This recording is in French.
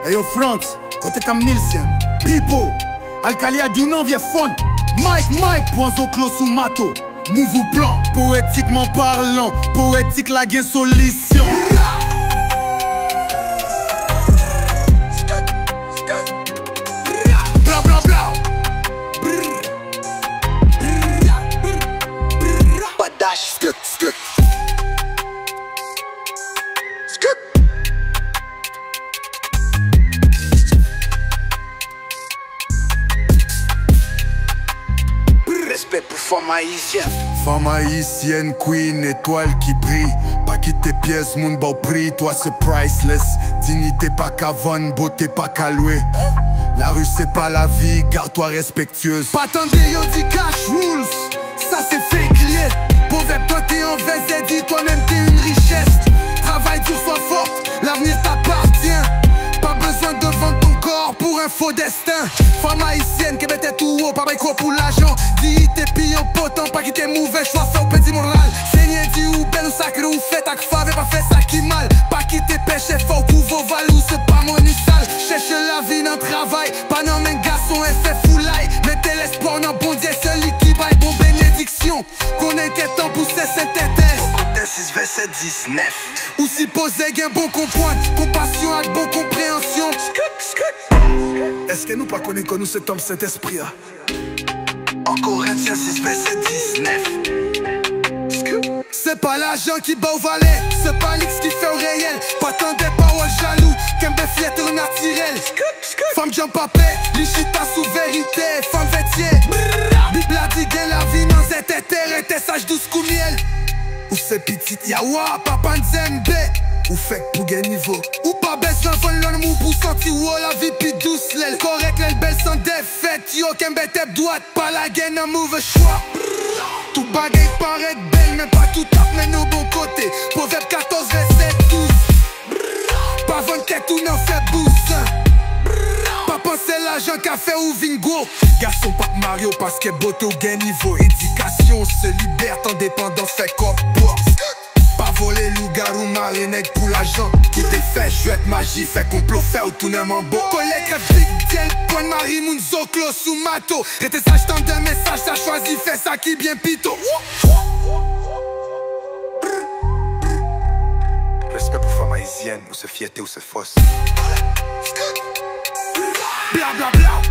Hey yo France, kote kam Nilsen, Pipo, Alkalia du nan vie fon, Mike, poison clos sous mato, move plan, poétiquement parlant, poétique la gain solution. Bla bla bla. Badash, skut. Respect pour femme haïtienne. Femme haïtienne, queen, étoile qui brille. Pas quitter pièces, moun bon prix. Toi c'est priceless. Dignité pas qu'à vendre, beauté pas qu'à louer. La rue c'est pas la vie, garde-toi respectueuse. Pas attendez, yo dit cash rules. Ça c'est fake lié. Pauvre toi t'es en VZ, dis toi-même t'es une richesse. Travaille dur, sois forte, l'avenir t'appartient. Pas besoin de vendre ton corps pour un faux destin. Femme haïtienne qui mettait tout haut, pas micro pour l'argent. Dis t'es pillon potent, pas quitter mauvais choix, fait au petit moral. Seigneur dit ou belle ou sacré ou fait ak fave, pas fait ça qui mal. Pas quitter péché fort pour vos valous, c'est pas mon sale. Cherche la vie dans le travail, pas dans mes garçons, elle fait foulaille. Mettez l'espoir dans bon Dieu, celui qui baille bon bénédiction. Qu'on inquiétant pour ces synthèses. 6 verset 19. Ou si poser gain bon comprendre, compassion avec bon compréhension. Est-ce que nous pas connaissons que nous cet homme cet esprit? En Corinthiens 6 verset 19. C'est pas l'argent qui bat au valet, c'est pas l'X qui fait au réel. Pas tant des paroles jaloux, qu'un fiètre naturel. Femme Jean Papé, lichita sous vérité, femme vêtier. Bible a dit que la vie dans cette terre était sage douce comme miel. Ou c'est petit yawa, papa nzembe. Ou fait pour gagner niveau. Ou pas baisse l'enfant l'homme pour sentir où la vie pi douce. L'aile correct, l'aile belle sans défaite. Yo kembe tep droite, pas la gaine, un mauvais choix. Tout bagaille paraît belle, mais pas tout tape, mais nos bons côtés. Proverbe 14, verset 12. Pas vendre tête ou n'en fait boost. Pas penser l'argent qu'a fait ou vingo. Garçon pas Mario parce que beauté ou gain niveau. Éducation, se liberté, indépendance fait comme boss. Pas voler loup-garou, marionnette pour l'argent. Tout est fait, jouette magie, fait complot, fait ou tout n'aime en beau. Collègue, big deal, point de Marie, moun zoclo sous mato. Rete sage, tant de messages, ça choisit, fait ça qui bien pito. Respect pour femme haïtienne, ou se fierté ou se fausse. Bla bla bla.